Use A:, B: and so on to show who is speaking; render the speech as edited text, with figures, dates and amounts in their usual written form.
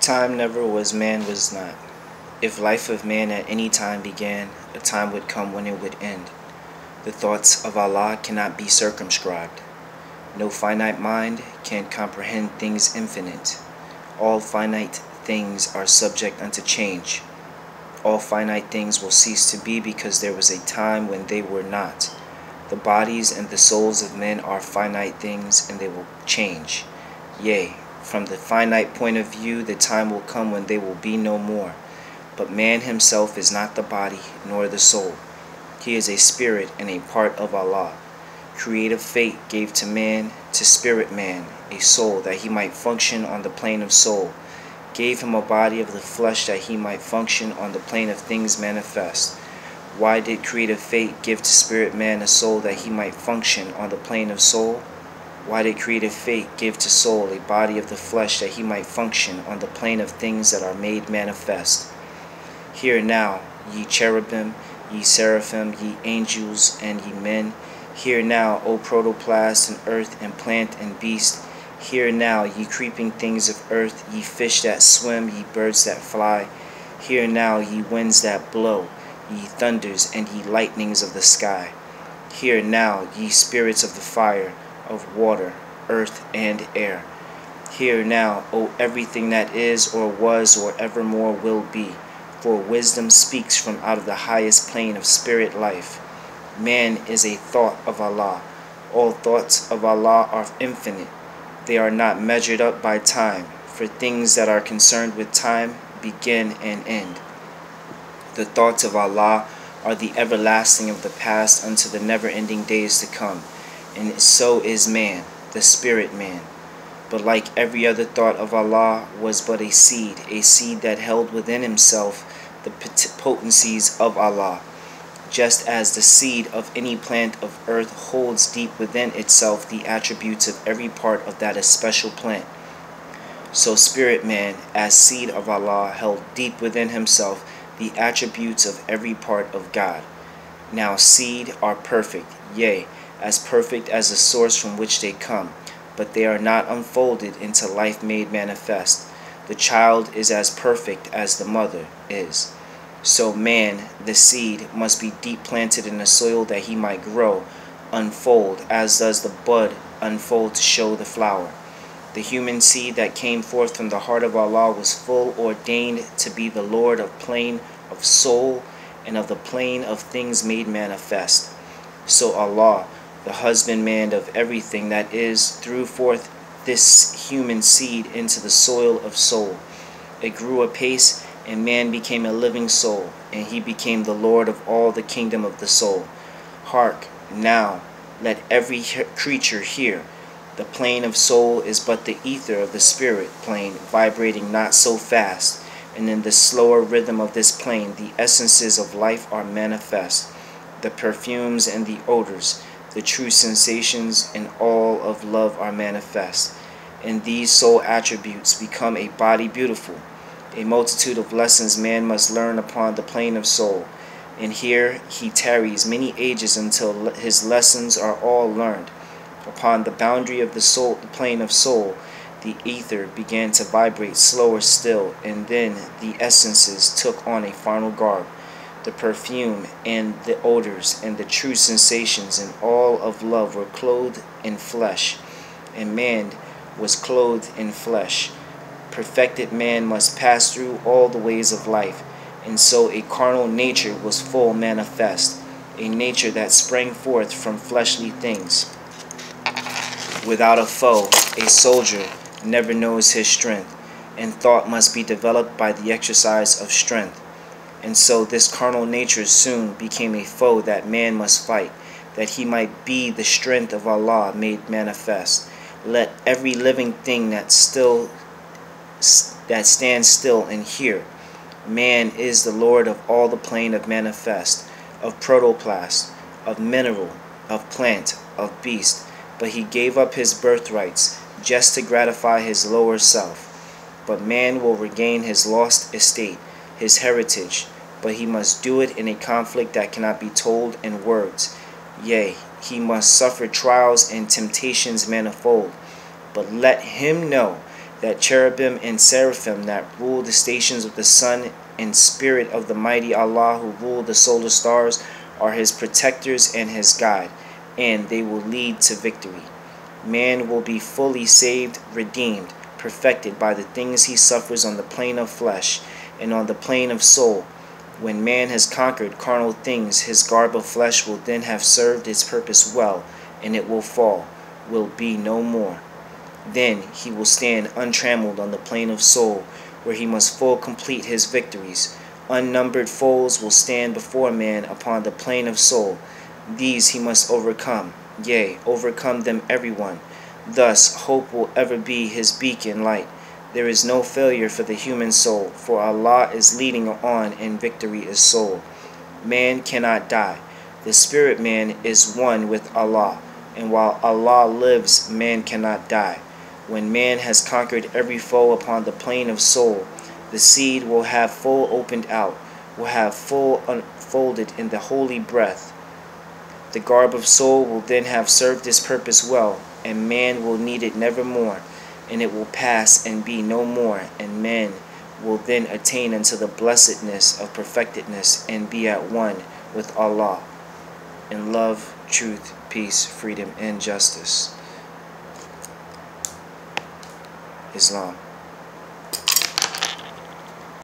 A: time never was, man was not. If life of man at any time began, a time would come when it would end. The thoughts of Allah cannot be circumscribed. No finite mind can comprehend things infinite. All finite things are subject unto change. All finite things will cease to be because there was a time when they were not. The bodies and the souls of men are finite things, and they will change. Yea, from the finite point of view, the time will come when they will be no more. But man himself is not the body nor the soul. He is a spirit and a part of Allah. Creative fate gave to man, to spirit man, a soul that he might function on the plane of soul. Gave him a body of the flesh that he might function on the plane of things manifest. Why did creative fate give to spirit man a soul that he might function on the plane of soul? Why did creative fate give to soul a body of the flesh that he might function on the plane of things that are made manifest? Hear now, ye cherubim, ye seraphim, ye angels, and ye men. Hear now, O protoplast and earth and plant and beast. Hear now, ye creeping things of earth, ye fish that swim, ye birds that fly. Hear now, ye winds that blow, ye thunders and ye lightnings of the sky. Hear now, ye spirits of the fire, of water, earth, and air. Hear now, O everything that is, or was, or evermore will be. For wisdom speaks from out of the highest plane of spirit life. Man is a thought of Allah. All thoughts of Allah are infinite. They are not measured up by time, for things that are concerned with time begin and end. The thoughts of Allah are the everlasting of the past unto the never-ending days to come, and so is man, the spirit man. But like every other thought of Allah was but a seed that held within himself the potencies of Allah. Just as the seed of any plant of earth holds deep within itself the attributes of every part of that especial plant, so spirit man, as seed of Allah, held deep within himself the attributes of every part of God. Now seed are perfect, yea, as perfect as the source from which they come, but they are not unfolded into life made manifest. The child is as perfect as the mother is. So man, the seed, must be deep planted in the soil that he might grow, unfold, as does the bud unfold to show the flower. The human seed that came forth from the heart of Allah was full ordained to be the Lord of plane of soul and of the plane of things made manifest. So Allah, the husbandman of everything that is, threw forth this human seed into the soil of soul. It grew apace, and man became a living soul, and he became the Lord of all the kingdom of the soul. Hark, now, let every creature hear. The plane of soul is but the ether of the spirit plane, vibrating not so fast, and in the slower rhythm of this plane, the essences of life are manifest, the perfumes and the odors, the true sensations and all of love are manifest. And these soul attributes become a body beautiful. A multitude of lessons man must learn upon the plane of soul, and here he tarries many ages until his lessons are all learned. Upon the boundary of the soul, the plane of soul, the ether began to vibrate slower still, and then the essences took on a final garb. The perfume and the odors and the true sensations and all of love were clothed in flesh, and man was clothed in flesh. Perfected man must pass through all the ways of life, and so a carnal nature was full manifest, a nature that sprang forth from fleshly things. Without a foe, a soldier never knows his strength, and thought must be developed by the exercise of strength. And so this carnal nature soon became a foe that man must fight, that he might be the strength of Allah made manifest. Let every living thing that stands still and hear. Man is the Lord of all the plane of manifest, of protoplast, of mineral, of plant, of beast, but he gave up his birthrights just to gratify his lower self. But man will regain his lost estate, his heritage, but he must do it in a conflict that cannot be told in words. Yea, he must suffer trials and temptations manifold. But let him know that cherubim and seraphim that rule the stations of the sun and spirit of the mighty Allah who rule the solar stars are his protectors and his guide, and they will lead to victory. Man will be fully saved, redeemed, perfected by the things he suffers on the plane of flesh and on the plane of soul. When man has conquered carnal things, his garb of flesh will then have served its purpose well, and it will fall, will be no more. Then he will stand untrammeled on the plane of soul, where he must full complete his victories. Unnumbered foes will stand before man upon the plane of soul. These he must overcome, yea, overcome them everyone. Thus hope will ever be his beacon light. There is no failure for the human soul, for Allah is leading on and victory is sole. Man cannot die. The spirit man is one with Allah, and while Allah lives, man cannot die. When man has conquered every foe upon the plane of soul, the seed will have full opened out, will have full unfolded in the holy breath. The garb of soul will then have served its purpose well, and man will need it nevermore, and it will pass and be no more, and man will then attain unto the blessedness of perfectedness and be at one with Allah in love, truth, peace, freedom, and justice. Islam.